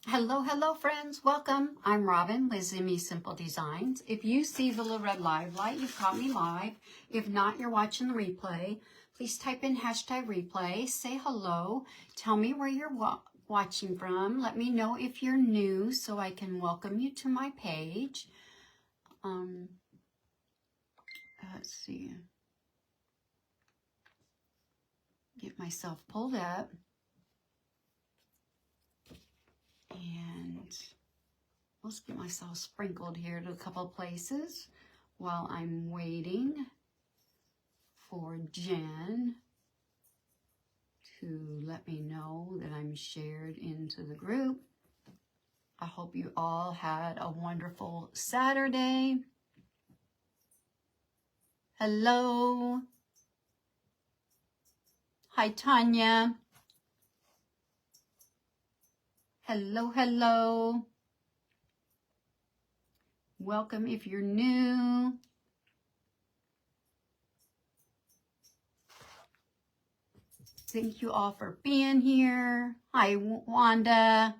Hello, friends. Welcome. I'm Robin with Zimmy Simple Designs. If you see the little red live light, you've caught me live. If not, you're watching the replay. Please type in hashtag replay. Say hello. Tell me where you're watching from. Let me know if you're new so I can welcome you to my page. Let's see. Get myself pulled up. And let's get myself sprinkled here to a couple places while I'm waiting for Jen to let me know that I'm shared into the group. I hope you all had a wonderful Saturday. Hello. Hi, Tanya. Hello. Welcome if you're new. Thank you all for being here. Hi, Wanda.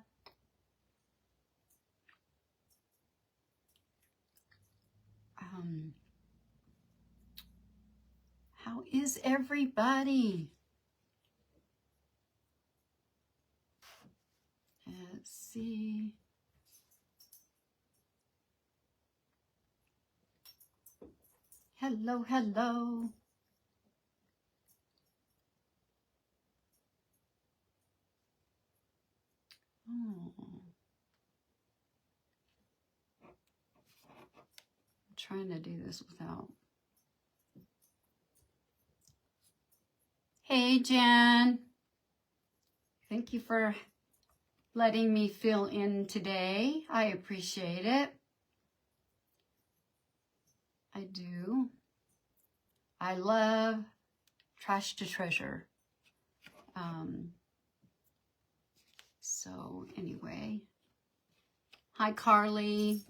How is everybody? Let's see. Hello. Oh. I'm trying to do this without. Hey, Jen. Thank you for letting me fill in today. I appreciate it. I do. I love trash to treasure. So anyway, hi Carly.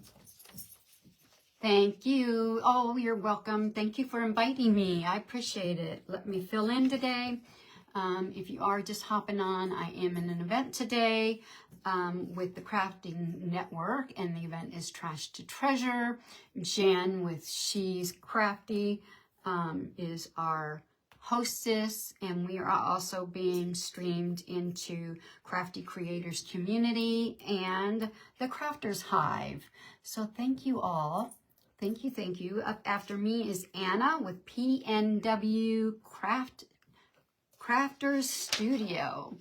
Thank you. Oh, you're welcome. Thank you for inviting me. I appreciate it. Let me fill in today. If you are just hopping on, I am in an event today with the Crafting Network, and the event is Trash to Treasure. Jan with She's Crafty is our hostess, and we are also being streamed into Crafty Creators Community and the Crafters Hive. So thank you all. Thank you. Up after me is Anna with PNW Crafters Studio.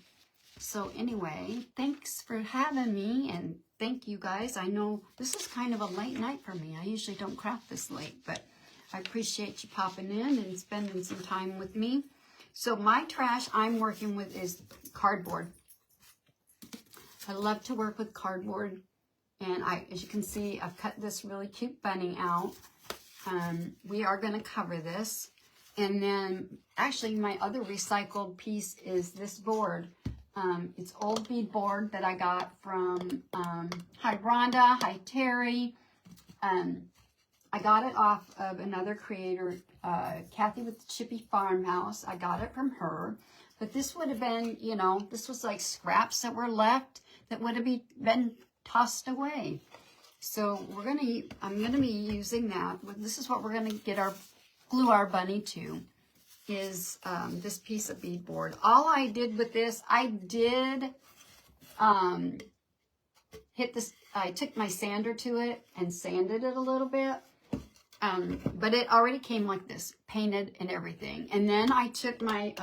So anyway, thanks for having me, and thank you guys. I know this is kind of a late night for me. I usually don't craft this late, but I appreciate you popping in and spending some time with me. So my trash I'm working with is cardboard. I love to work with cardboard, and as you can see, I've cut this really cute bunny out. We are going to cover this. And then actually my other recycled piece is this board. It's old bead board that I got from, hi Rhonda, hi Terry. I got it off of another creator, Kathy with the Chippy Farmhouse. I got it from her. But this would have been, this was like scraps that were left that would have been tossed away. So I'm going to be using that. This is what we're going to glue our bunny to, is this piece of beadboard. All I did with this, I did hit this, I took my sander to it and sanded it a little bit. But it already came like this, painted and everything. And then I took my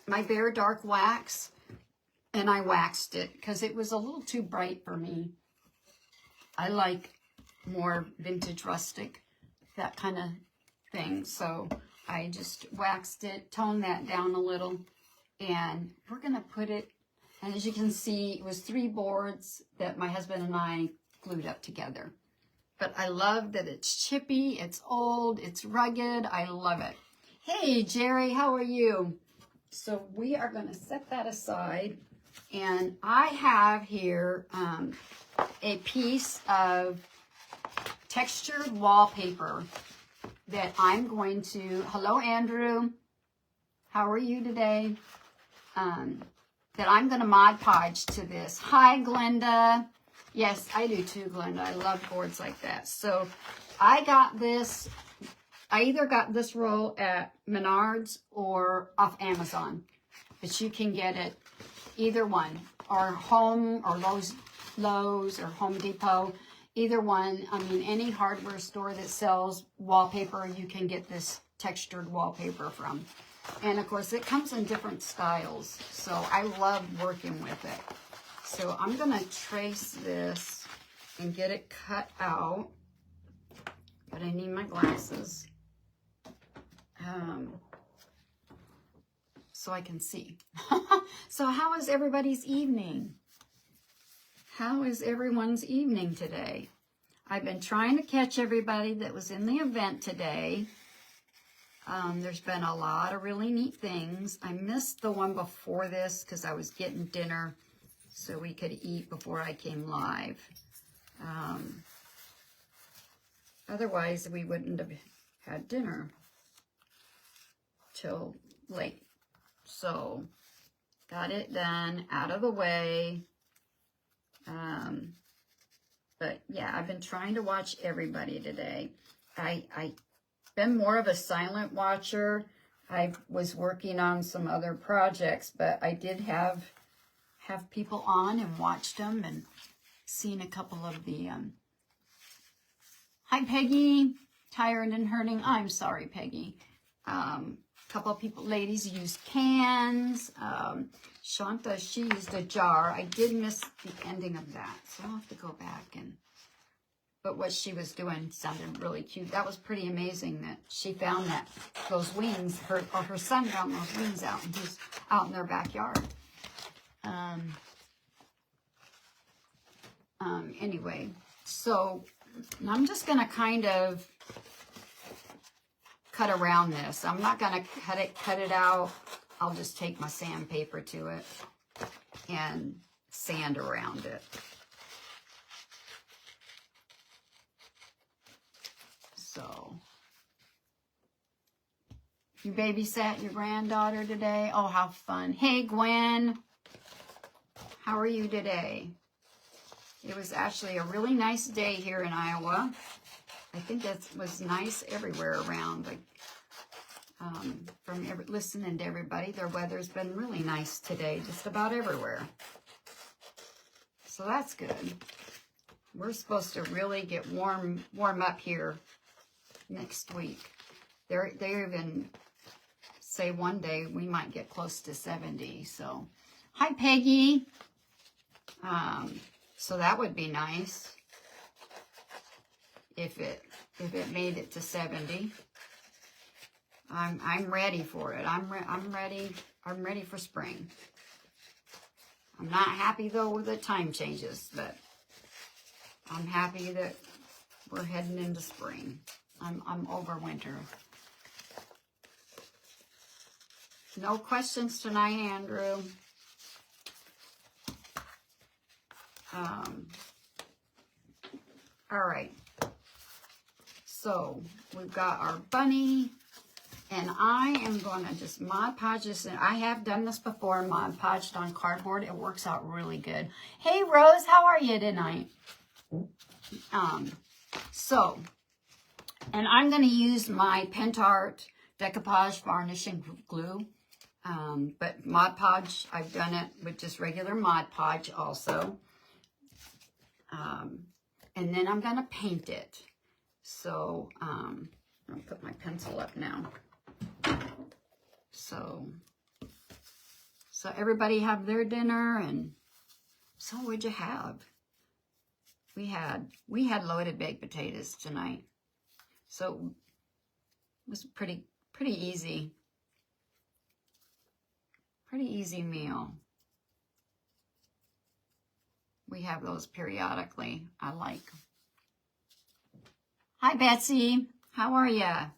my Bare Dark wax and I waxed it because it was a little too bright for me. I like more vintage rustic, that kind of thing. So I just waxed it, toned that down a little, and we're going to put it, and as you can see, it was 3 boards that my husband and I glued up together. But I love that it's chippy, it's old, it's rugged. I love it. Hey, Jerry, how are you? So we are going to set that aside. And I have here a piece of textured wallpaper that I'm going to, hello, Andrew. How are you today? that I'm going to Mod Podge to this. Hi, Glenda. Yes, I do too, Glenda. I love boards like that. So I got this. I either got this roll at Menards or off Amazon. But you can get it either one. Or Home or Lowe's or Home Depot. Either one. I mean, any hardware store that sells wallpaper, you can get this textured wallpaper from. And of course, it comes in different styles. So I love working with it. So I'm going to trace this and get it cut out. But I need my glasses so I can see. So how is everybody's evening? How is everyone's evening today? I've been trying to catch everybody that was in the event today. There's been a lot of really neat things. I missed the one before this because I was getting dinner so we could eat before I came live. Otherwise, we wouldn't have had dinner till late. So, got it done, out of the way. But yeah, I've been trying to watch everybody today. I've been more of a silent watcher. I was working on some other projects, but I did have people on and watched them and seen a couple of the, hi Peggy, tired and hurting. I'm sorry, Peggy. Couple of people, ladies used cans. Shanta, she used a jar. I did miss the ending of that, so I'll have to go back and, but what she was doing sounded really cute. That was pretty amazing that she found that, those wings, her son found those wings out, and he's out in their backyard. Anyway, so I'm just going to kind of cut around this. I'm not going to cut it out. I'll just take my sandpaper to it and sand around it. So, you babysat your granddaughter today? Oh, how fun. Hey, Gwen. How are you today? It was actually a really nice day here in Iowa. I think that was nice everywhere around. Like, listening to everybody, their weather's been really nice today, just about everywhere. So that's good. We're supposed to really get warm up here next week. They even say one day we might get close to 70. So, hi Peggy. So that would be nice if it made it to 70. I'm ready for it. I'm ready for spring. I'm not happy though with the time changes, but I'm happy that we're heading into spring. I'm over winter. No questions tonight, Andrew. All right. So we've got our bunny, and I am going to just Mod Podge this. And I have done this before, Mod Podged on cardboard. It works out really good. Hey Rose, how are you tonight? And I'm going to use my Pentart decoupage varnishing glue. But Mod Podge, I've done it with just regular Mod Podge also. And then I'm going to paint it. So, I'm going to put my pencil up now. So everybody have their dinner, and so what'd you have? We had loaded baked potatoes tonight. So it was pretty easy. Pretty easy meal. We have those periodically. I like. Hi, Betsy. How are ya?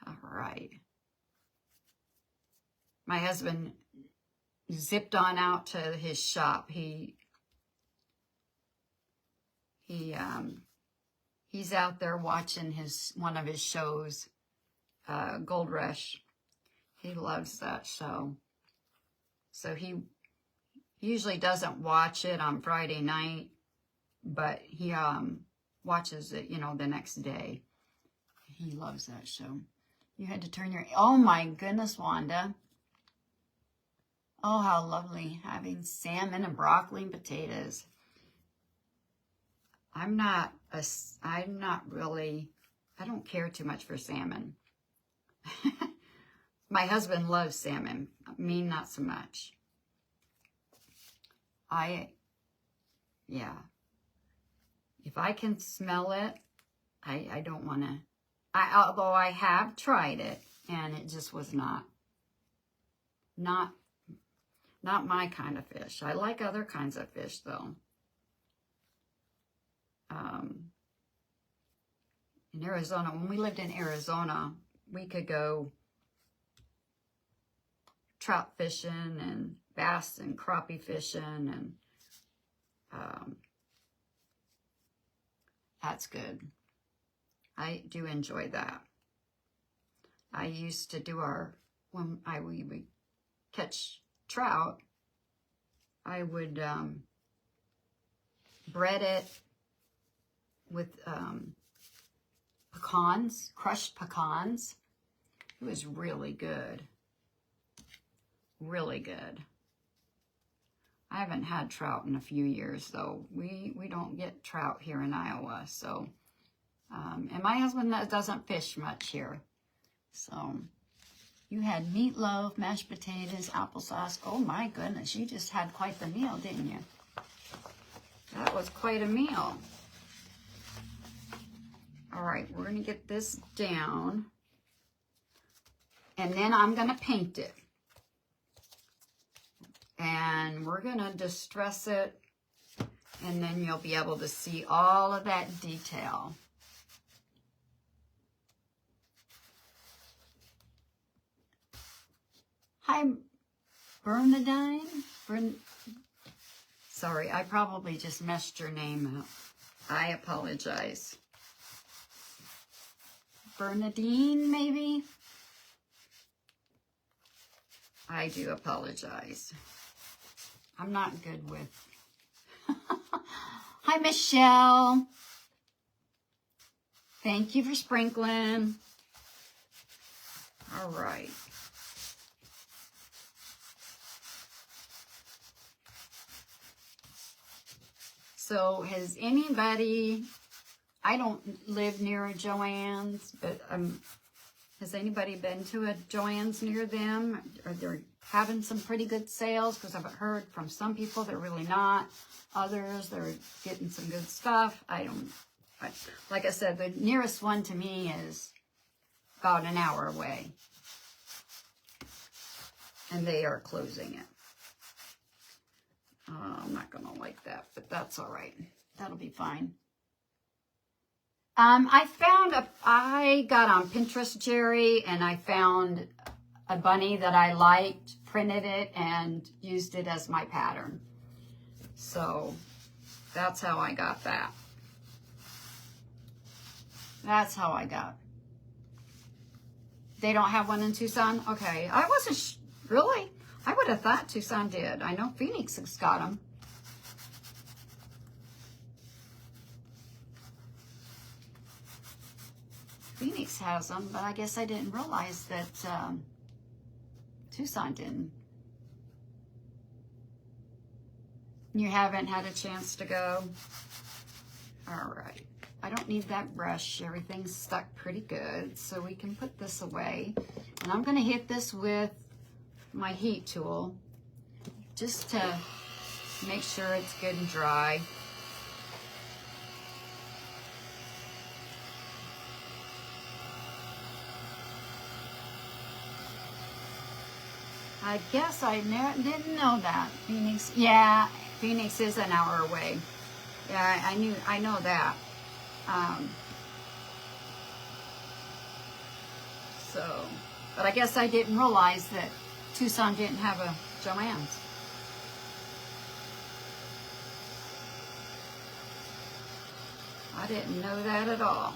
All right. My husband zipped on out to his shop. He's out there watching one of his shows, Gold Rush. He loves that show. So he usually doesn't watch it on Friday night, but he watches it, you know, the next day. He loves that show. You had to turn your... Oh, my goodness, Wanda. Oh, how lovely. Having salmon and broccoli and potatoes. I'm not really... I don't care too much for salmon. My husband loves salmon. Me, not so much. Yeah. If I can smell it, I don't want to... although I have tried it, and it just was not my kind of fish. I like other kinds of fish, though. In Arizona, when we lived in Arizona, we could go trout fishing and bass and crappie fishing, and that's good. I do enjoy that. I used to do when we would catch trout, I would bread it with pecans, crushed pecans. It was really good. Really good. I haven't had trout in a few years, though. We don't get trout here in Iowa, so... and my husband doesn't fish much here. So, you had meatloaf, mashed potatoes, applesauce. Oh my goodness, you just had quite the meal, didn't you? That was quite a meal. All right, we're going to get this down. And then I'm going to paint it. And we're going to distress it. And then you'll be able to see all of that detail. Hi, Bernadine. Sorry, I probably just messed your name up. I apologize. Bernadine, maybe? I do apologize. I'm not good with... Hi, Michelle. Thank you for sprinkling. All right. So has anybody, I don't live near a Joann's, but has anybody been to a Joann's near them? Are they having some pretty good sales? Because I've heard from some people they're really not. Others, they're getting some good stuff. Like I said, the nearest one to me is about an hour away. And they are closing it. I'm not going to like that, but that's all right. That'll be fine. I got on Pinterest, Jerry, and I found a bunny that I liked, printed it, and used it as my pattern. So that's how I got that. That's how I got. They don't have one in Tucson? Okay. I wasn't really. I would have thought Tucson did. I know Phoenix has got them. Phoenix has them, but I guess I didn't realize that Tucson didn't. You haven't had a chance to go? All right. I don't need that brush. Everything's stuck pretty good, so we can put this away. And I'm going to hit this with my heat tool just to make sure it's good and dry. I guess I didn't know that. Phoenix, yeah, Phoenix is an hour away. Yeah, I know that. But I guess I didn't realize that Tucson didn't have a Joann's. I didn't know that at all.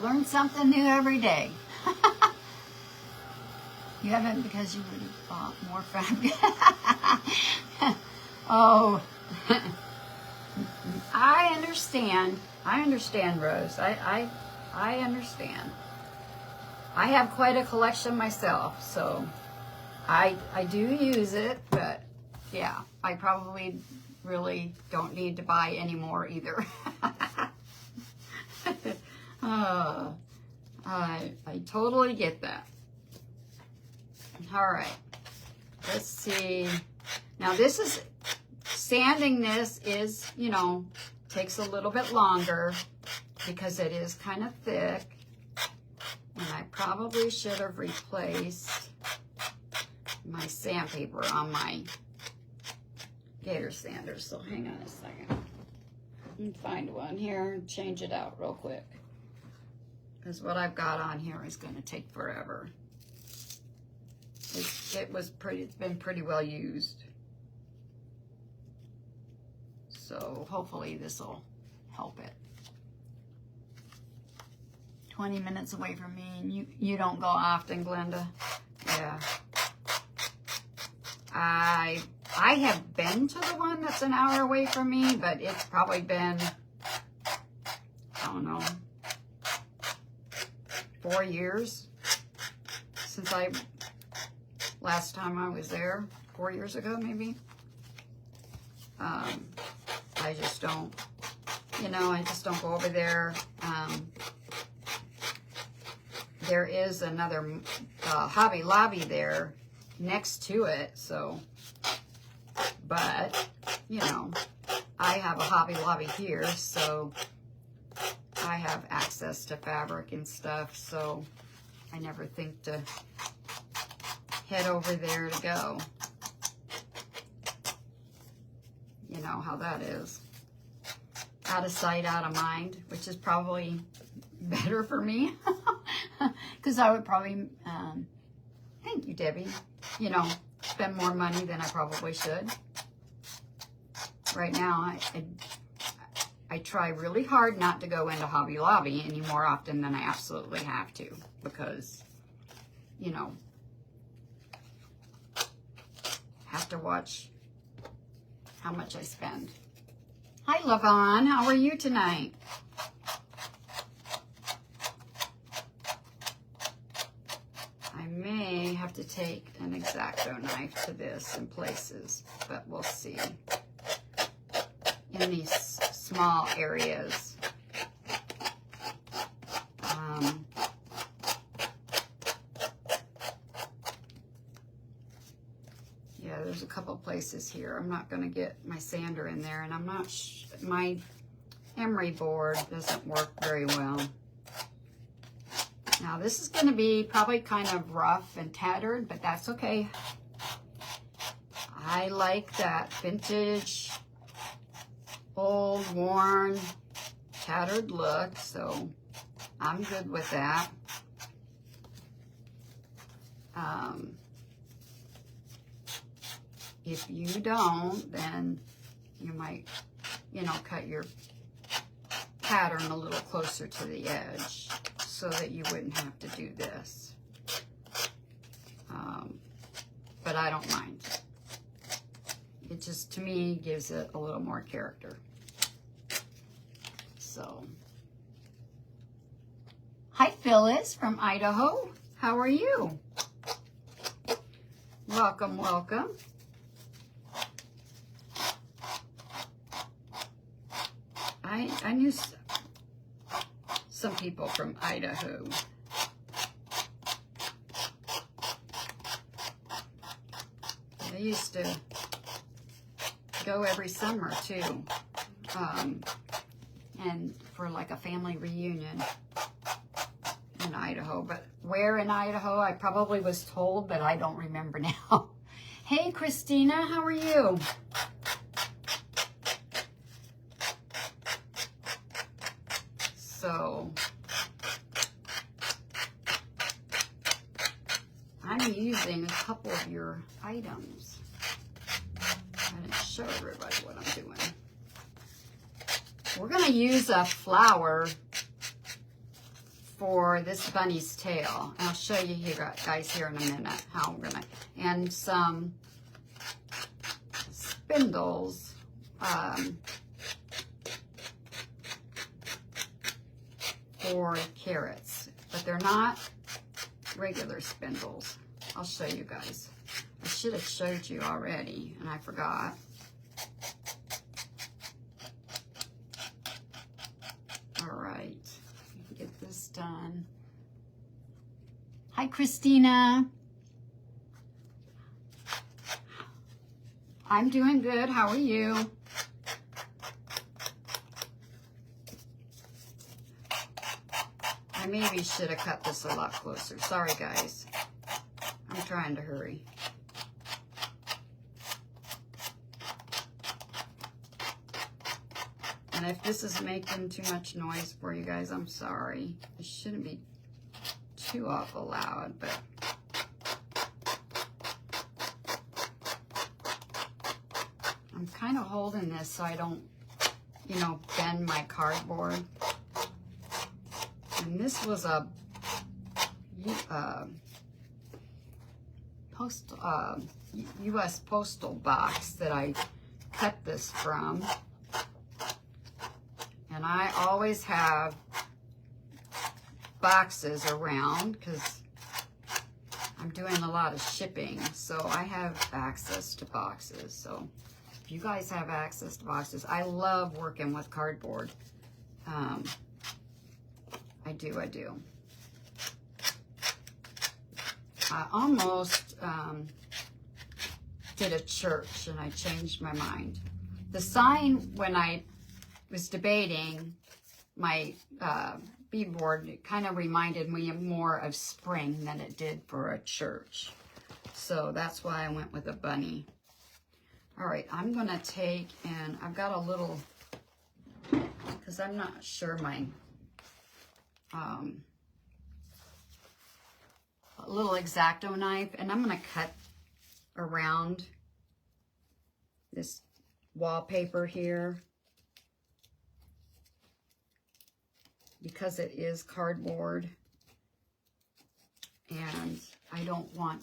Learn something new every day. You haven't because you would have bought more fabric. Oh, I understand. I understand, Rose. I understand. I have quite a collection myself, so I do use it, but yeah, I probably really don't need to buy any more either. I totally get that. All right, let's see. Now this is, sanding this is, you know, takes a little bit longer because it is kind of thick. And I probably should have replaced my sandpaper on my gator sander. So hang on a second. Let me find one here and change it out real quick. Because what I've got on here is going to take forever. It's been pretty well used. So hopefully this will help it. 20 minutes away from me, and you don't go often, Glenda. Yeah. I have been to the one that's an hour away from me, but it's probably been, I don't know, 4 years since last time I was there, 4 years ago maybe. I just don't, you know, I just don't go over there. There is another Hobby Lobby there next to it, so, but, you know, I have a Hobby Lobby here, so I have access to fabric and stuff, so I never think to head over there to go. You know how that is. Out of sight, out of mind, which is probably better for me. Because I would probably, thank you, Debbie, you know, spend more money than I probably should. Right now, I try really hard not to go into Hobby Lobby any more often than I absolutely have to. Because, you know, have to watch how much I spend. Hi, Lavon. How are you tonight? I may have to take an X-Acto knife to this in places, but we'll see. In these small areas. Yeah, there's a couple places here. I'm not going to get my sander in there, and I'm not my emery board doesn't work very well. Now this is going to be probably kind of rough and tattered, but that's okay. I like that vintage, old, worn, tattered look, so I'm good with that. If you don't, then you might, you know, cut your pattern a little closer to the edge so that you wouldn't have to do this. But I don't mind. It just, to me, gives it a little more character. So, hi Phyllis from Idaho. How are you? Welcome, welcome. I knew some people from Idaho. I used to go every summer too, and for like a family reunion in Idaho. But where in Idaho, I probably was told, but I don't remember now. Hey Christina, how are you? So I'm using a couple of your items. I didn't show everybody what I'm doing. We're going to use a flower for this bunny's tail. And I'll show you here, guys, here in a minute how we're gonna, and some spindles. For carrots, but they're not regular spindles. I'll show you guys. I should have showed you already, and I forgot. All right, get this done. Hi, Christina. I'm doing good. How are you? I maybe should have cut this a lot closer. Sorry, guys. I'm trying to hurry. And if this is making too much noise for you guys, I'm sorry. It shouldn't be too awful loud, but I'm kind of holding this so I don't, you know, bend my cardboard. And this was a U.S. postal box that I cut this from. And I always have boxes around because I'm doing a lot of shipping. So I have access to boxes. So if you guys have access to boxes, I love working with cardboard. I do. I almost did a church and I changed my mind. The sign, when I was debating my beadboard, it kind of reminded me more of spring than it did for a church. So that's why I went with a bunny. All right, I'm going to take, and I've got a little, because I'm not sure my a little X-Acto knife, and I'm going to cut around this wallpaper here because it is cardboard, and I don't want,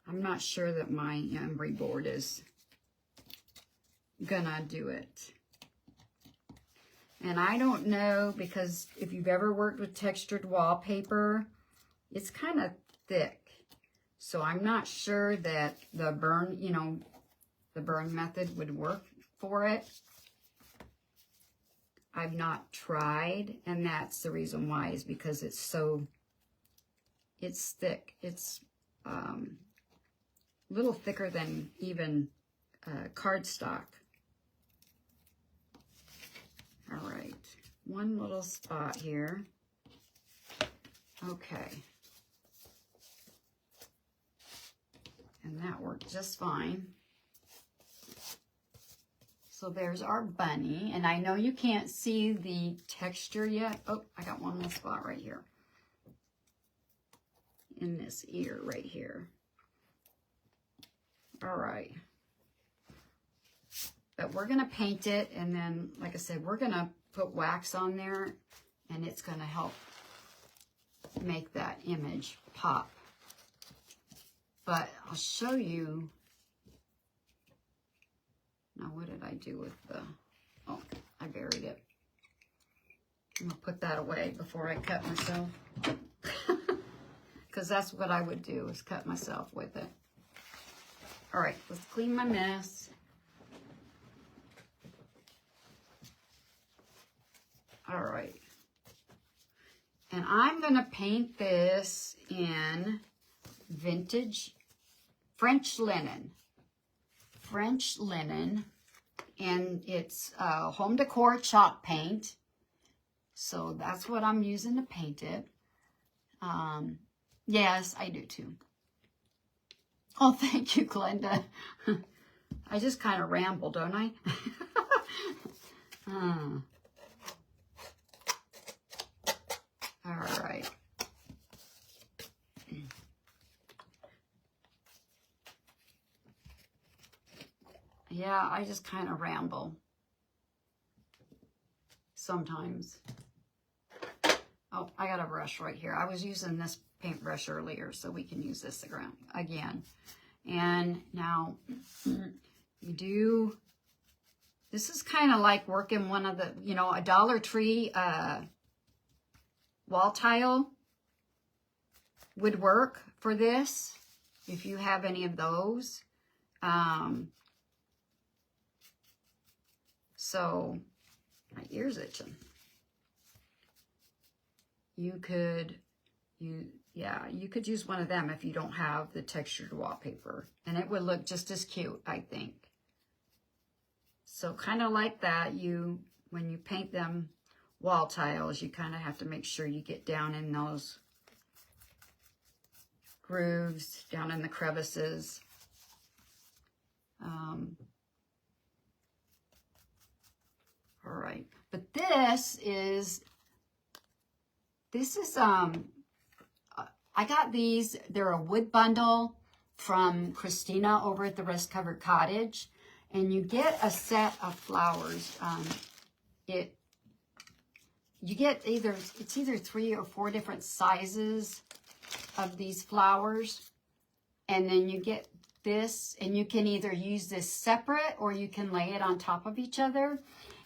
I'm not sure that my embry board is gonna do it. And I don't know, because if you've ever worked with textured wallpaper, it's kind of thick. So I'm not sure that the burn, you know, the burn method would work for it. I've not tried, and that's the reason why, is because it's so, it's thick. It's a little thicker than even cardstock. All right, one little spot here. Okay. And that worked just fine. So there's our bunny, and I know you can't see the texture yet. Oh, I got one little spot right here. In this ear right here. All right. But we're going to paint it, and then, like I said, we're going to put wax on there, and it's going to help make that image pop. But I'll show you. Now, what did I do with the, oh, I buried it. I'm going to put that away before I cut myself. Because that's what I would do, is cut myself with it. All right, let's clean my mess. All right. And I'm going to paint this in vintage French linen. French linen. And it's home decor chalk paint. So that's what I'm using to paint it. Yes, I do too. Oh, thank you, Glenda. I just kind of ramble, don't I? All right. Yeah, I just kind of ramble sometimes. Oh, I got a brush right here. I was using this paintbrush earlier, so we can use this again. And now you do, this is kind of like working one of the, you know, a Dollar Tree wall tile would work for this, if you have any of those. So, my ear's itching. You could use one of them if you don't have the textured wallpaper. And it would look just as cute, I think. So kind of like that, when you paint them wall tiles, you kind of have to make sure you get down in those grooves, down in the crevices. All right, but this is I got these. They're a wood bundle from Christina over at the Rust Covered Cottage, and you get a set of flowers. You get either 3 or 4 different sizes of these flowers, and then you get this, and you can either use this separate or you can lay it on top of each other.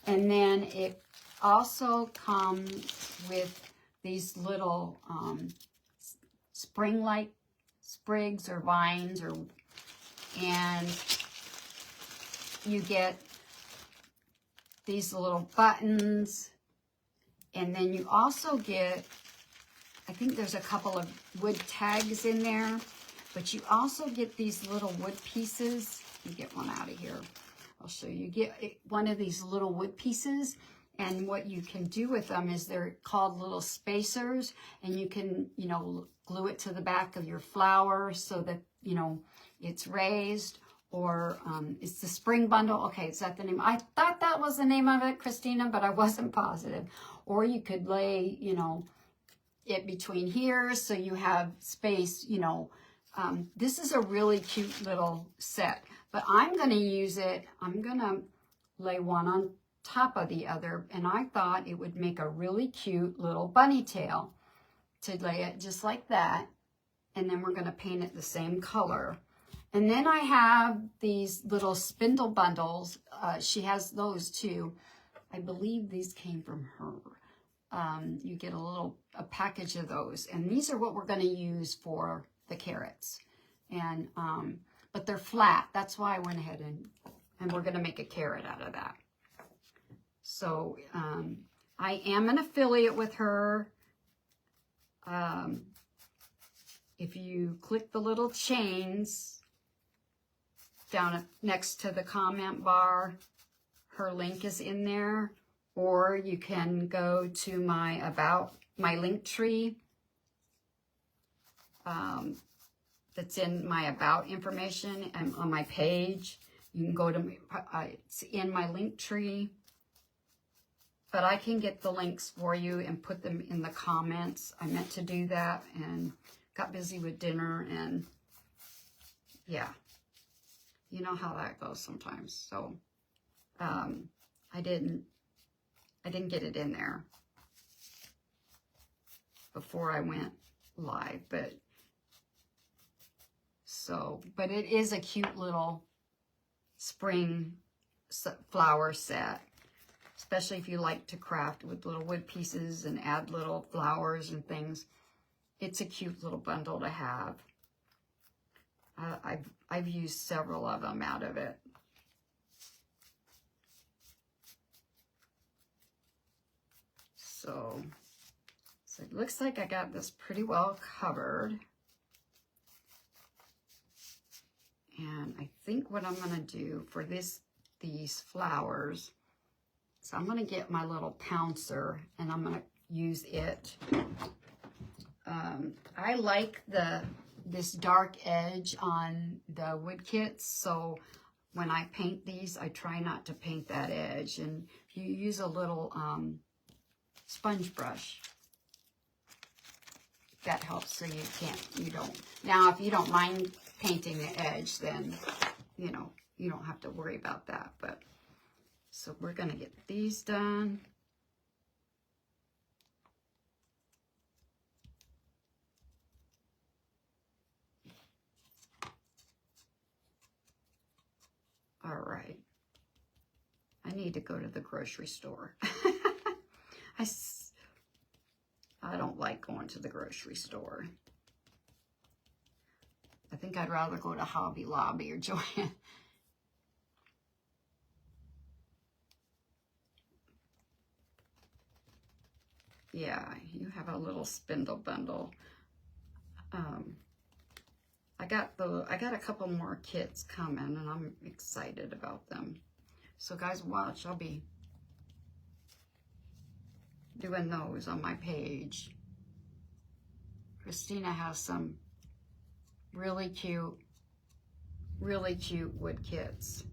And then it also comes with these little spring-like sprigs or vines, and you get these little buttons, and then you also get, I think there's a couple of wood tags in there, but you also get these little wood pieces. Let me get one out of here. I'll show you. You get one of these little wood pieces, and what you can do with them is they're called little spacers, and you can, you know, glue it to the back of your flower so that, you know, it's raised, or it's the spring bundle. Okay, is that the name? I thought that was the name of it, Christina, but I wasn't positive. Or you could lay, you know, it between here so you have space, you know. This is a really cute little set, but I'm going to use it. I'm going to lay one on top of the other, and I thought it would make a really cute little bunny tail to lay it just like that, and then we're going to paint it the same color. And then I have these little spindle bundles. She has those too. I believe these came from her. You get a package of those, and these are what we're going to use for the carrots. And but they're flat. That's why I went ahead and we're going to make a carrot out of that. So I am an affiliate with her. If you click the little chains down next to the comment bar, her link is in there. Or you can go to my link tree. That's in my about information and on my page. You can go to, it's in my link tree. But I can get the links for you and put them in the comments. I meant to do that and got busy with dinner, and yeah, you know how that goes sometimes. So I didn't get it in there before I went live, but it is a cute little spring flower set. Especially if you like to craft with little wood pieces and add little flowers and things. It's a cute little bundle to have. I've used several of them out of it. So it looks like I got this pretty well covered. And I think what I'm going to do for these flowers, so I'm going to get my little pouncer, and I'm going to use it. I like this dark edge on the wood kits, so when I paint these, I try not to paint that edge. And if you use a little sponge brush, that helps so you don't. Now, if you don't mind painting the edge, then, you know, you don't have to worry about that, but. So we're going to get these done. All right. I need to go to the grocery store. I don't like going to the grocery store. I think I'd rather go to Hobby Lobby or Joann. Yeah, you have a little spindle bundle. I got a couple more kits coming, and I'm excited about them. So guys, watch. I'll be doing those on my page. Christina has some really cute wood kits.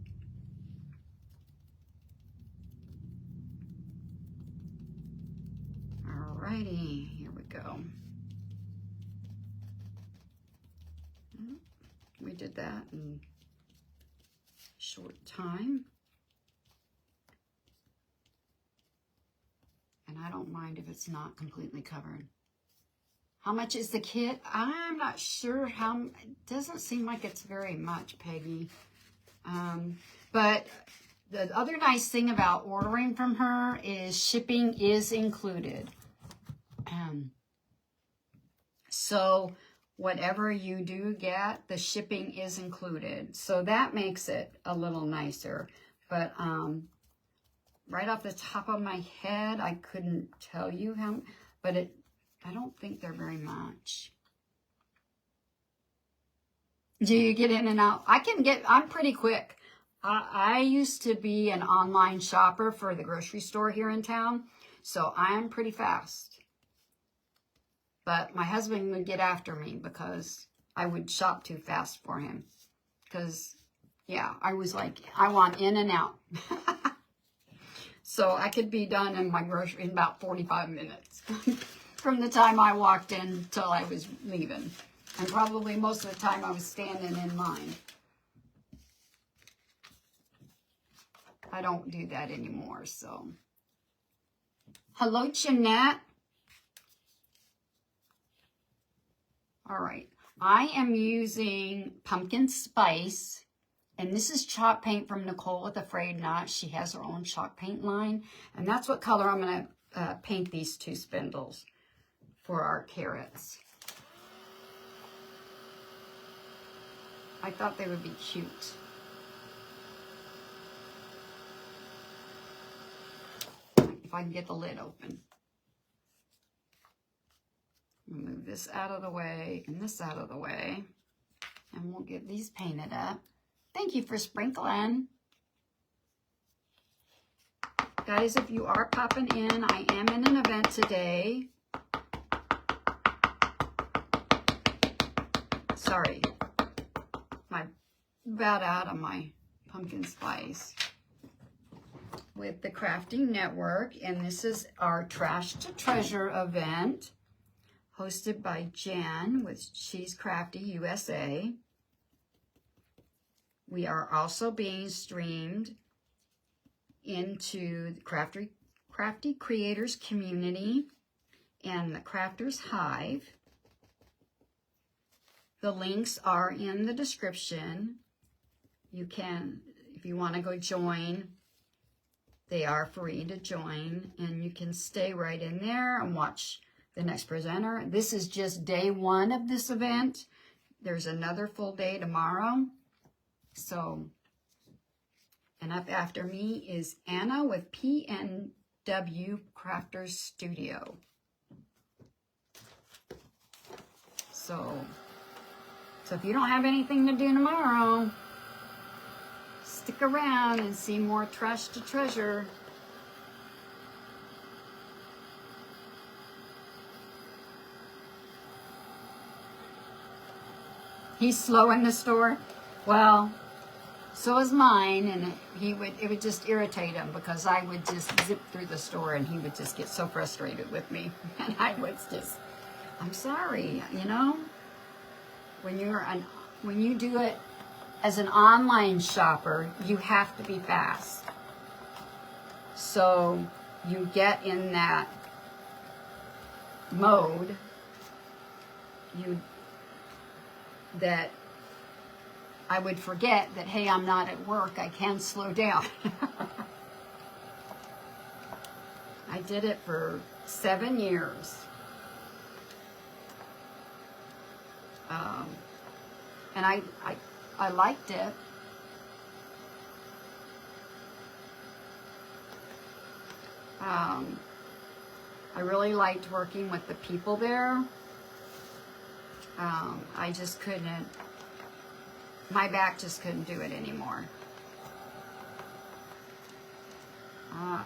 Alrighty, here we go. We did that in a short time. And I don't mind if it's not completely covered. How much is the kit? I'm not sure how, it doesn't seem like it's very much, Peggy. But the other nice thing about ordering from her is shipping is included. So whatever you do get, the shipping is included. So that makes it a little nicer. But right off the top of my head, I couldn't tell you how, but I don't think they're very much. Do you get in and out? I'm pretty quick. I used to be an online shopper for the grocery store here in town, so I'm pretty fast. But my husband would get after me because I would shop too fast for him. Because, yeah, I was like, I want in and out. So I could be done in my grocery in about 45 minutes. From the time I walked in till I was leaving. And probably most of the time I was standing in line. I don't do that anymore, so. Hello, Jeanette. All right. I am using pumpkin spice. And this is chalk paint from Nicole with Afraid Not. She has her own chalk paint line. And that's what color I'm going to paint these two spindles for our carrots. I thought they would be cute. If I can get the lid open. Move this out of the way and this out of the way. And we'll get these painted up. Thank you for sprinkling. Guys, if you are popping in, I am in an event today. Sorry. I'm about out of my pumpkin spice. With the Crafting Network. And this is our Trash to Treasure event. Hosted by Jen with She's Crafty USA. We are also being streamed into the Crafty Creators Community and the Crafters Hive. The links are in the description. You can, if you want to go join, they are free to join, and you can stay right in there and watch the next presenter. This is just day one of this event. There's another full day tomorrow. So, and up after me is Anna with PNW Crafters Studio. So if you don't have anything to do tomorrow, stick around and see more Trash to Treasure. He's slow in the store. Well, so is mine, and it would just irritate him because I would just zip through the store and he would just get so frustrated with me. And I was just, I'm sorry, you know, when you do it as an online shopper, you have to be fast. So you get in that mode, that I would forget that, hey, I'm not at work. I can slow down. I did it for 7 years. And I liked it. I really liked working with the people there. I just couldn't, my back just couldn't do it anymore.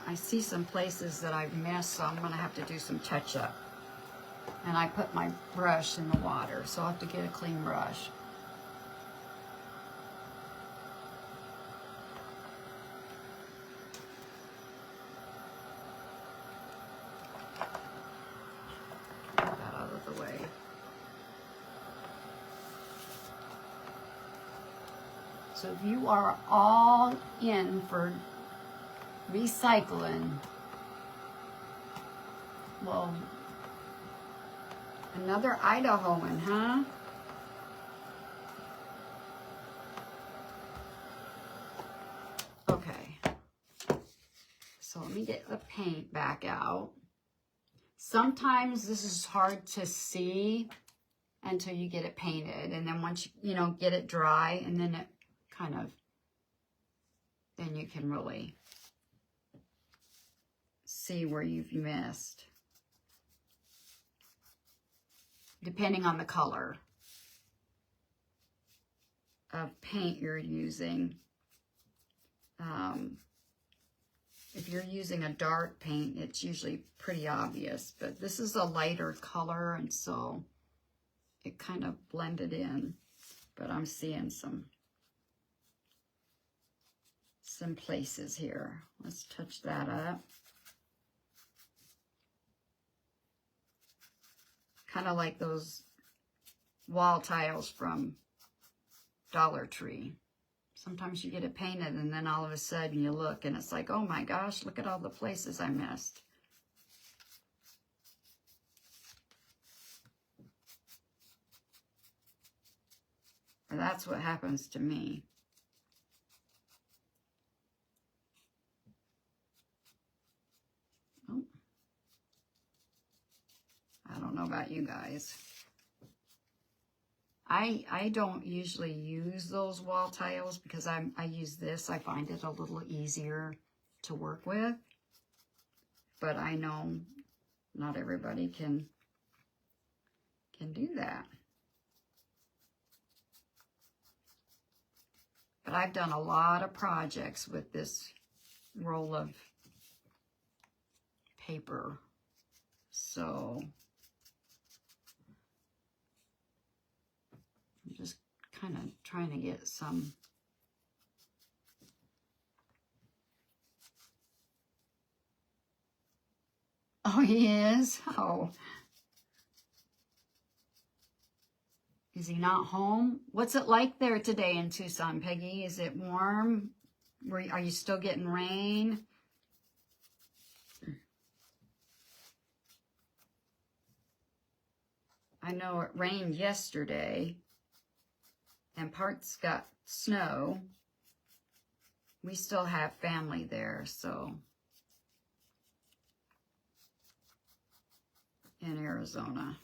I see some places that I've missed, so I'm going to have to do some touch-up. And I put my brush in the water, so I'll have to get a clean brush. Get that out of the way. So if you are all in for recycling, well, another Idahoan, huh? Okay. So let me get the paint back out. Sometimes this is hard to see until you get it painted. And then once you know, get it dry, and then it kind of, then you can really see where you've missed. Depending on the color of paint you're using. If you're using a dark paint, it's usually pretty obvious, but this is a lighter color, and so it kind of blended in, but I'm seeing some places here. Let's touch that up. Kind of like those wall tiles from Dollar Tree. Sometimes you get it painted and then all of a sudden you look and it's like, oh my gosh, look at all the places I missed. And that's what happens to me. Oh. I don't know about you guys. I don't usually use those wall tiles because I use this. I find it a little easier to work with. But I know not everybody can do that. But I've done a lot of projects with this roll of paper. So I'm just kind of trying to get some. Oh, he is? Oh. Is he not home? What's it like there today in Tucson, Peggy? Is it warm? Are you still getting rain? I know it rained yesterday and parts got snow. We still have family there, so in Arizona.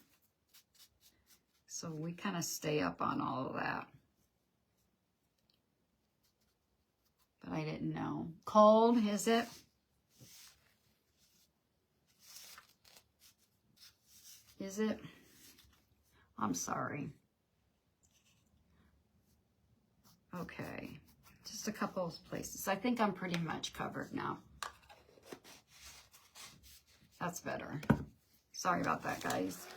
So we kind of stay up on all of that. But I didn't know. Cold, is it? Is it? I'm sorry. Okay, just a couple of places. I think I'm pretty much covered now. That's better. Sorry about that, guys.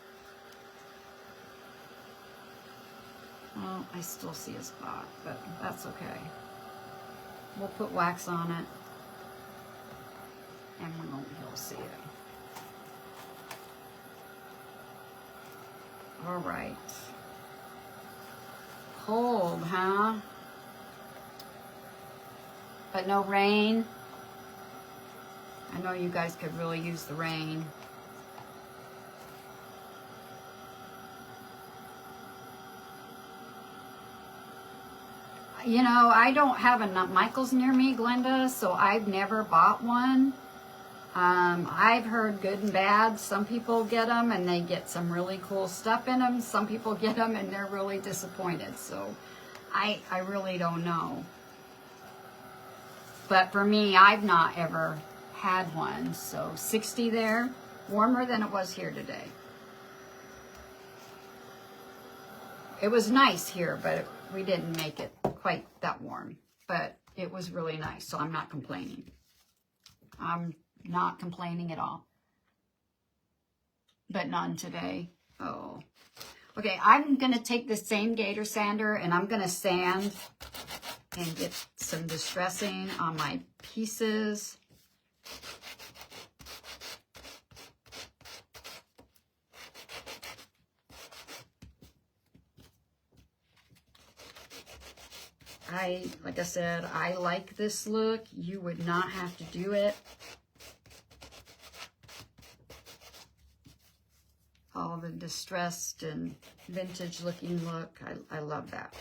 Well, I still see a spot, but that's okay. We'll put wax on it, and he'll see it. All right. Cold, huh? But no rain. I know you guys could really use the rain. You know, I don't have a Michael's near me, Glenda, so I've never bought one. I've heard good and bad. Some people get them and they get some really cool stuff in them. Some people get them and they're really disappointed. So I really don't know. But for me, I've not ever had one. So 60 there, warmer than it was here today. It was nice here, but we didn't make it quite that warm. But it was really nice, so I'm not complaining. I'm not complaining at all. But none today. Oh. Okay, I'm going to take the same gator sander and I'm going to sand and get some distressing on my pieces. Like I said, I like this look. You would not have to do it. All the distressed and vintage looking look. I love that.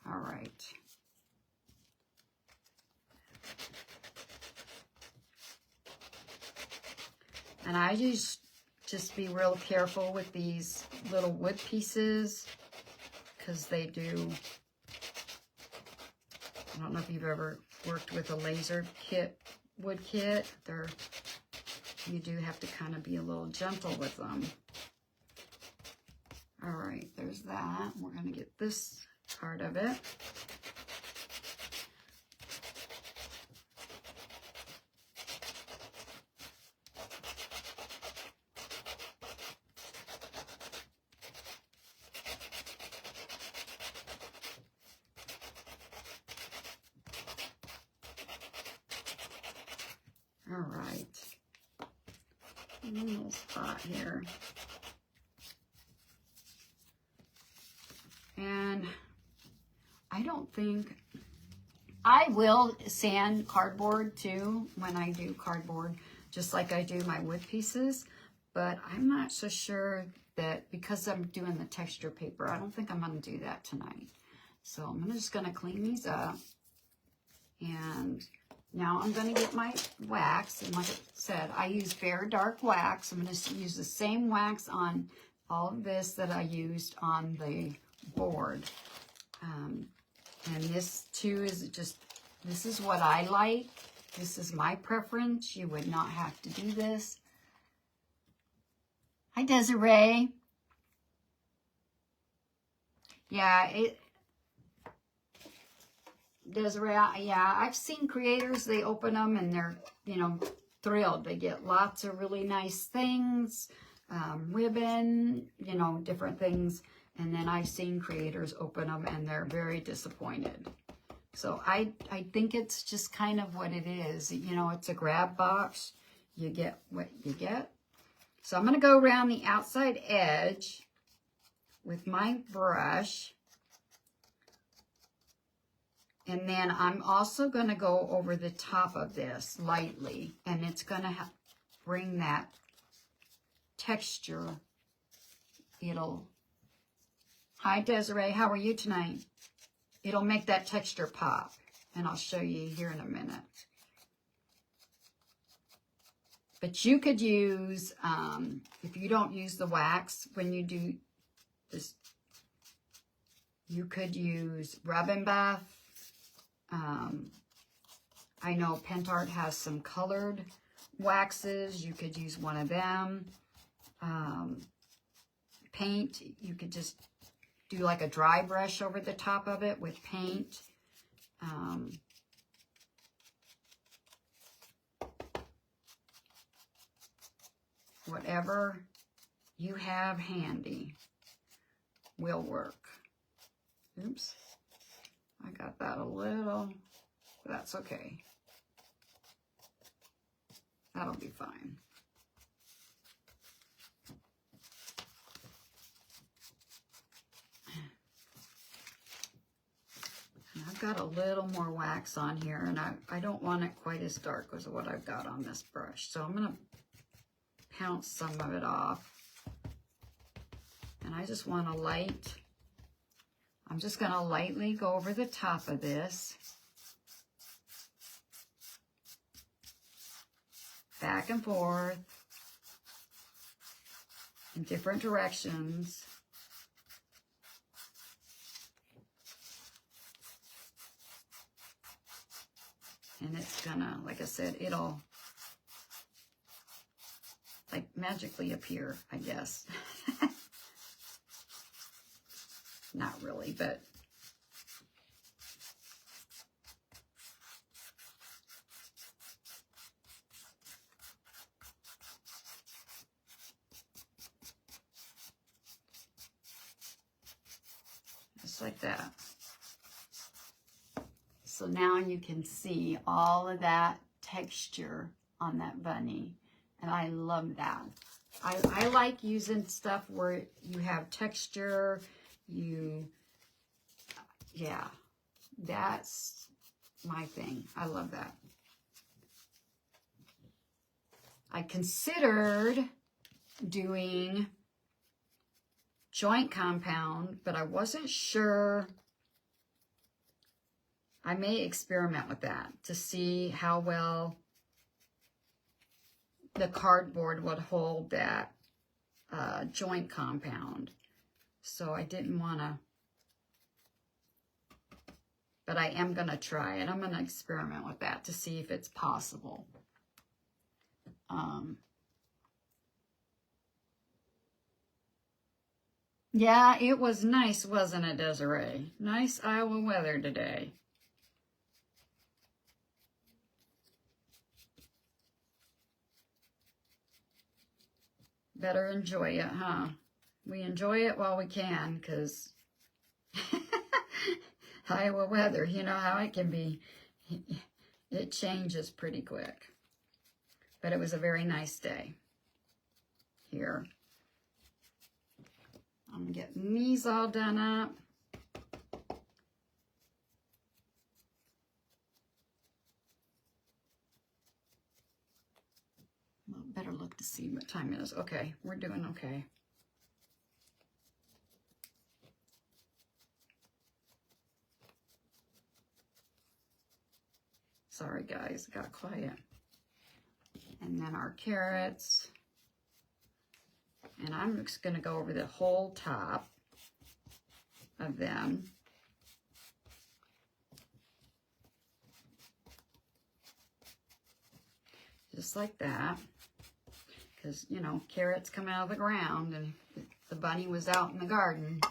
All right. And I just be real careful with these little wood pieces because they do. I don't know if you've ever worked with a laser kit, wood kit. You do have to kind of be a little gentle with them. All right, there's that. We're going to get this part of it. All right. One little spot here. And I don't think, I will sand cardboard too when I do cardboard, just like I do my wood pieces, but I'm not so sure that because I'm doing the texture paper, I don't think I'm going to do that tonight. So I'm just going to clean these up. And now I'm going to get my wax, and like I said, I use Bare Dark Wax. I'm going to use the same wax on all of this that I used on the board. And this too is just, this is what I like. This is my preference. You would not have to do this. Hi, Desiree. Yeah, Desiree, yeah, I've seen creators, they open them and they're, you know, thrilled. They get lots of really nice things, ribbon, you know, different things. And then I've seen creators open them and they're very disappointed. So I think it's just kind of what it is. You know, it's a grab box. You get what you get. So I'm going to go around the outside edge with my brush. And then I'm also going to go over the top of this lightly. And it's going to bring that texture. Hi Desiree, how are you tonight? It'll make that texture pop. And I'll show you here in a minute. But you could use, if you don't use the wax when you do this, you could use Rub and Buff. I know Pentart has some colored waxes. You could use one of them. Paint, you could just do like a dry brush over the top of it with paint. Whatever you have handy will work. Oops. I got that a little, that's okay. That'll be fine. And I've got a little more wax on here, and I don't want it quite as dark as what I've got on this brush. So I'm going to pounce some of it off. And I just want a light I'm just going to lightly go over the top of this. Back and forth in different directions. And it's gonna, like I said, it'll like magically appear, I guess. Not really, but just like that. So now you can see all of that texture on that bunny. And I love that. I like using stuff where you have texture, yeah, that's my thing. I love that. I considered doing joint compound, but I wasn't sure. I may experiment with that to see how well the cardboard would hold that joint compound. So I didn't want to, but I am going to try it. I'm going to experiment with that to see if it's possible. Yeah, it was nice, wasn't it, Desiree? Nice Iowa weather today. Better enjoy it, huh? We enjoy it while we can, because Iowa weather, you know how it can be. It changes pretty quick. But it was a very nice day here. I'm getting these all done up. Well, better look to see what time it is. Okay, we're doing okay. Sorry guys, got quiet. And then our carrots. And I'm just going to go over the whole top of them. Just like that. Because, you know, carrots come out of the ground, and if the bunny was out in the garden,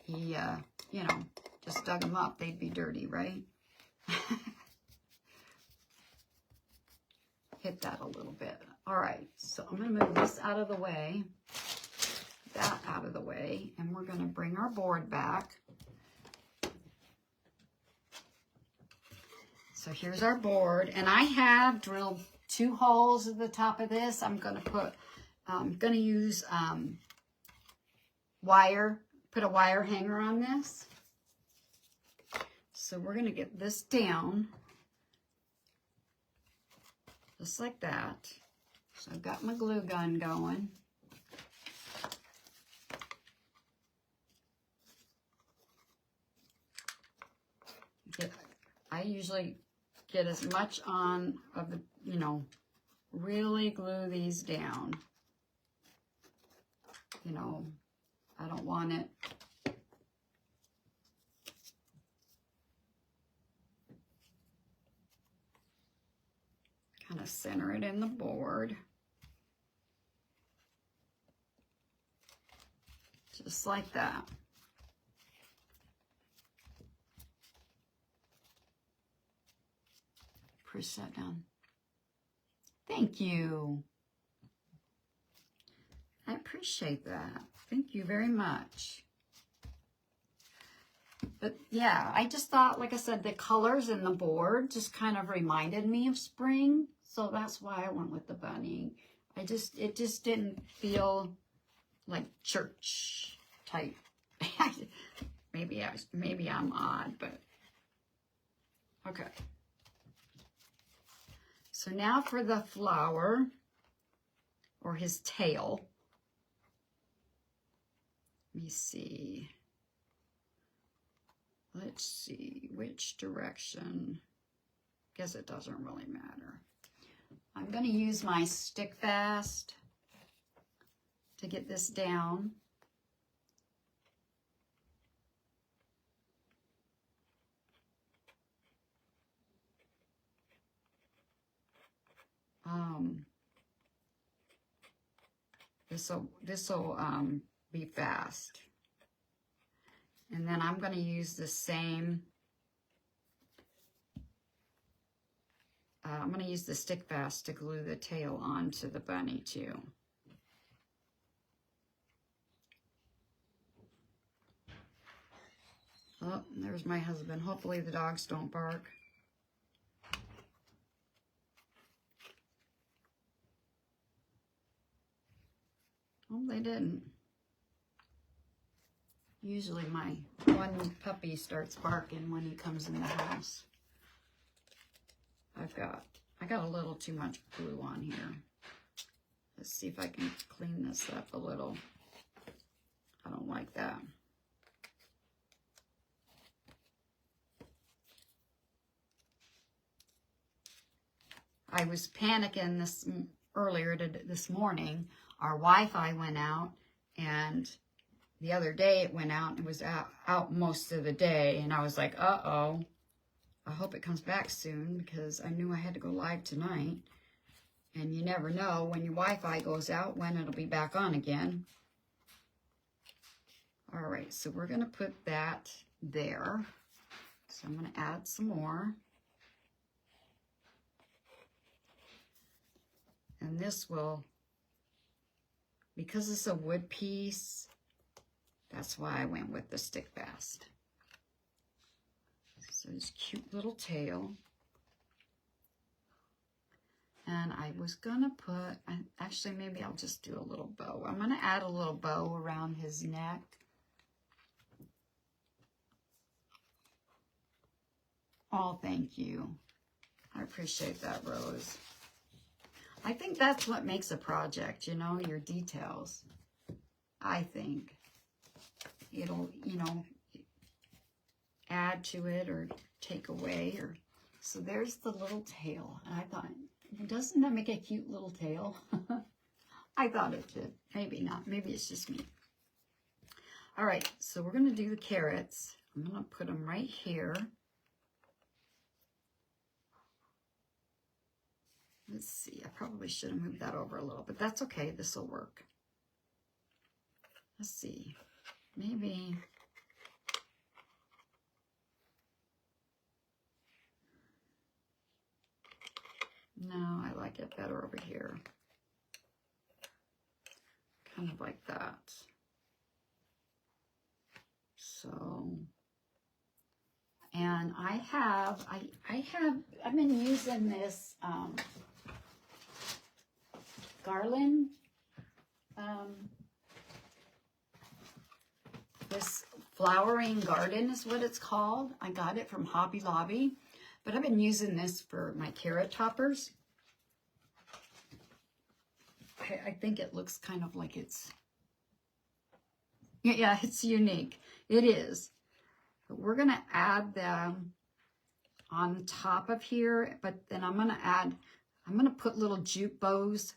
he, you know, just dug them up. They'd be dirty, right? Hit that a little bit. All right, so I'm going to move this out of the way, that out of the way, and we're going to bring our board back. So here's our board, and I have drilled 2 holes at the top of this. I'm going to put, I'm going to use wire, put a wire hanger on this. So we're going to get this down, just like that. So I've got my glue gun going. I usually get as much on of the, you know, really glue these down. You know, I don't want it kind of center it in the board. Just like that. Push that down. Thank you. I appreciate that. Thank you very much. But yeah, I just thought, like I said, the colors in the board just kind of reminded me of spring. So that's why I went with the bunny. It just didn't feel like church type. maybe I'm odd, but okay. So now for the flower, or his tail. Let me see. Let's see, which direction? Guess it doesn't really matter. I'm going to use my stick fast to get this down. This'll be fast. And then I'm going to use the same, I'm going to use the stick fast to glue the tail onto the bunny too. Oh, there's my husband. Hopefully the dogs don't bark. Oh, they didn't. Usually my one puppy starts barking when he comes in the house. I got a little too much glue on here. Let's see if I can clean this up a little. I don't like that. I was panicking this morning. Our Wi-Fi went out, and the other day it went out, and it was out most of the day, and I was like, uh-oh, I hope it comes back soon, because I knew I had to go live tonight, and you never know when your Wi-Fi goes out when it'll be back on again. All right, so we're going to put that there. So I'm going to add some more. And this will, because it's a wood piece, that's why I went with the stick fast. So this cute little tail. And I was gonna put, actually maybe I'll just do a little bow. I'm gonna add a little bow around his neck. Oh, thank you. I appreciate that, Rose. I think that's what makes a project, you know, your details. I think it'll, you know, add to it or take away. Or so there's the little tail. And I thought, doesn't that make a cute little tail? I thought it did. Maybe not. Maybe it's just me. All right, so we're going to do the carrots. I'm going to put them right here. Let's see, I probably should have moved that over a little, but that's okay. This will work. Let's see. Maybe. No, I like it better over here. Kind of like that. So, and I've been using this garland, this flowering garden is what it's called. I got it from Hobby Lobby, but I've been using this for my carrot toppers. I think it looks kind of like it's, yeah, it's unique. It is. But we're going to add them on top of here, but then I'm going to put little jute bows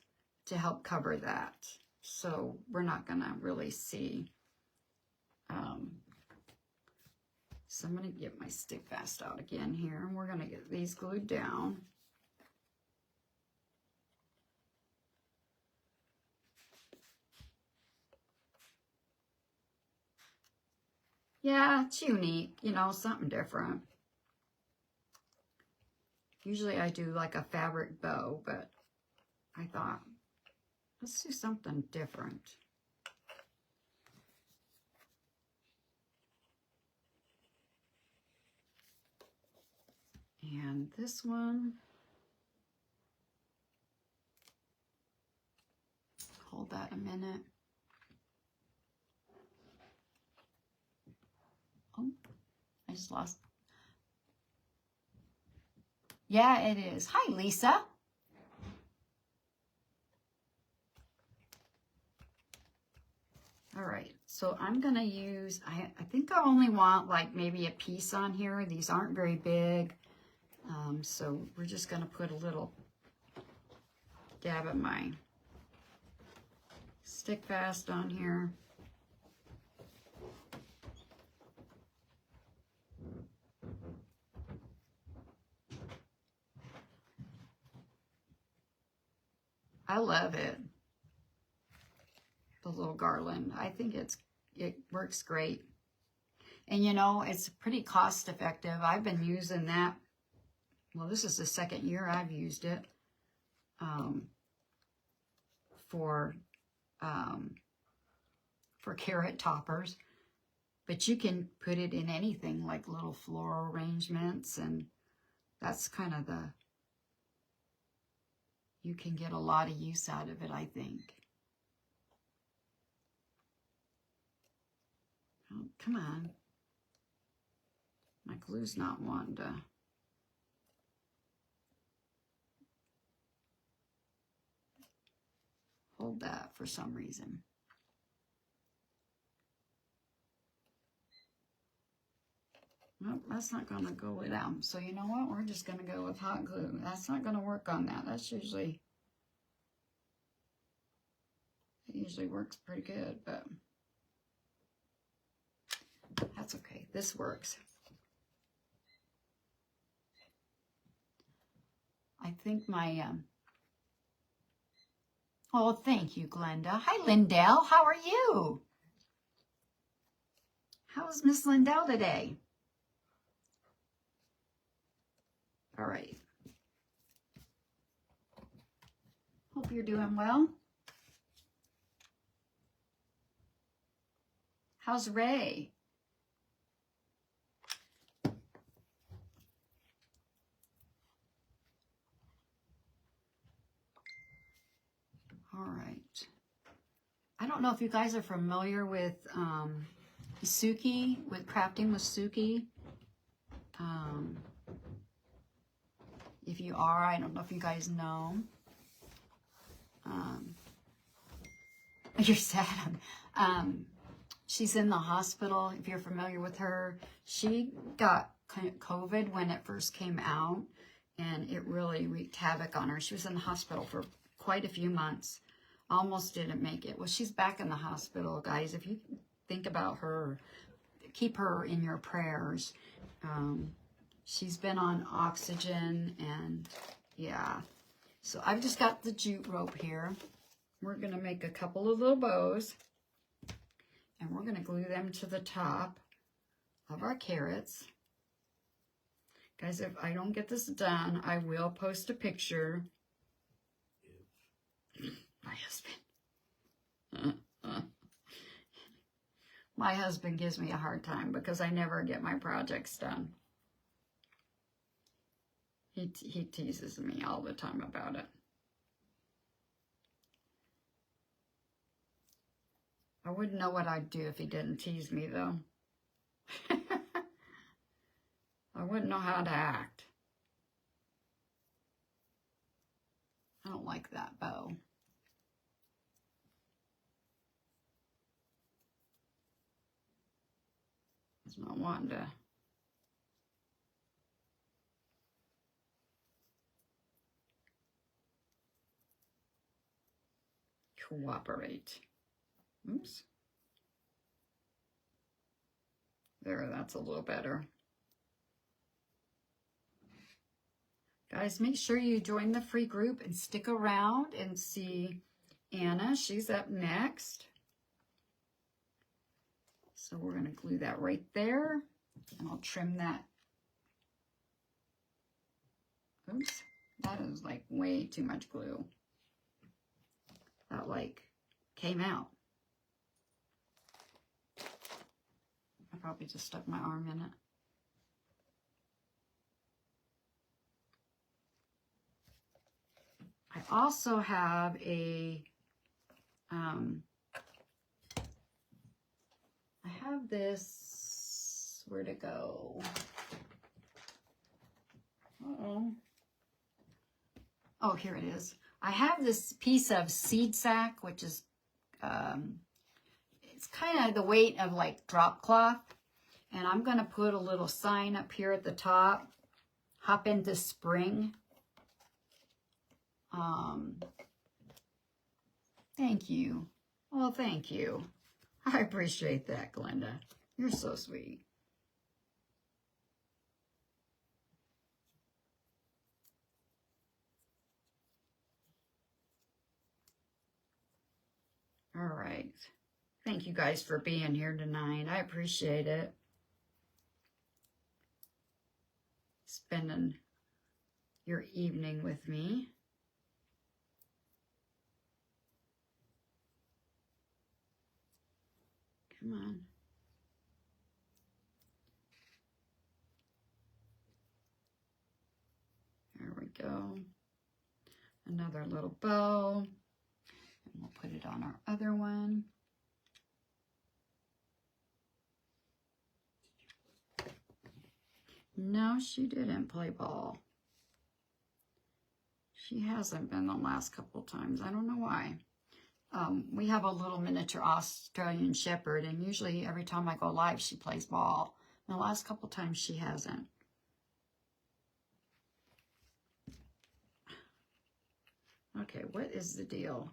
to help cover that. So we're not going to really see. So I'm going to get my stick fast out again here, and we're going to get these glued down. Yeah, it's unique, you know, something different. Usually I do like a fabric bow, but I thought, let's do something different. And this one, hold that a minute. Oh, I just lost. Yeah, it is. Hi, Lisa. All right, so I'm gonna use, I think I only want like maybe a piece on here. These aren't very big. So we're just gonna put a little dab of my stick fast on here. I love it. The little garland. I think it works great. And you know, it's pretty cost effective. I've been using that. Well, this is the second year I've used it for carrot toppers. But you can put it in anything like little floral arrangements, and that's kind of you can get a lot of use out of it, I think. Oh, come on. My glue's not wanting to. Hold that for some reason. Nope, that's not going to go with them. So you know what? We're just going to go with hot glue. That's not going to work on that. That's usually, it usually works pretty good, but that's okay. This works. I think my, oh, thank you, Glenda. Hi, Lindell. How are you? How's Miss Lindell today? All right. Hope you're doing well. How's Ray? All right. I don't know if you guys are familiar with Suki, with crafting with Suki. If you are, I don't know if you guys know. You're sad. She's in the hospital. If you're familiar with her, she got COVID when it first came out, and it really wreaked havoc on her. She was in the hospital for quite a few months. Almost didn't make it. Well, she's back in the hospital, guys. If you think about her, keep her in your prayers. She's been on oxygen, and yeah. So I've just got the jute rope here. We're going to make a couple of little bows, and we're going to glue them to the top of our carrots. Guys, if I don't get this done, I will post a picture. My husband. My husband gives me a hard time because I never get my projects done. He teases me all the time about it. I wouldn't know what I'd do if he didn't tease me, though. I wouldn't know how to act. I don't like that bow. It's not wanting to. Cooperate. Oops. There, that's a little better. Guys, make sure you join the free group and stick around and see Anna. She's up next. So we're going to glue that right there, and I'll trim that. Oops, that is like way too much glue. That like came out. I probably just stuck my arm in it. I also have a, I have this, where'd it go? Uh-oh. Oh, here it is. I have this piece of seed sack, which is, it's kind of the weight of like drop cloth. And I'm going to put a little sign up here at the top. Hop into spring. Thank you. Well, thank you. I appreciate that, Glenda. You're so sweet. All right. Thank you guys for being here tonight. I appreciate it. Spending your evening with me. Come on. There we go. Another little bow. And we'll put it on our other one. No, she didn't play ball. She hasn't been the last couple times. I don't know why. We have a little miniature Australian Shepherd, and usually every time I go live, she plays ball. And the last couple times, she hasn't. Okay, what is the deal?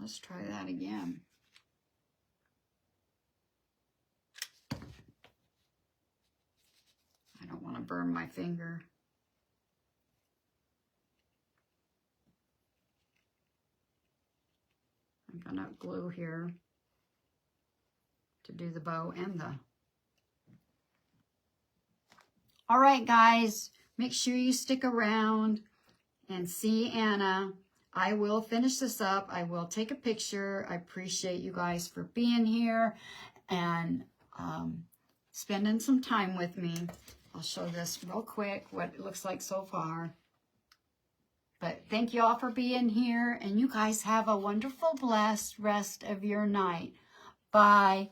Let's try that again. I don't want to burn my finger. I'm gonna glue here to do the bow and the... All right, guys, make sure you stick around and see Anna. I will finish this up. I will take a picture. I appreciate you guys for being here and spending some time with me. I'll show this real quick, what it looks like so far. But thank you all for being here, and you guys have a wonderful, blessed rest of your night. Bye.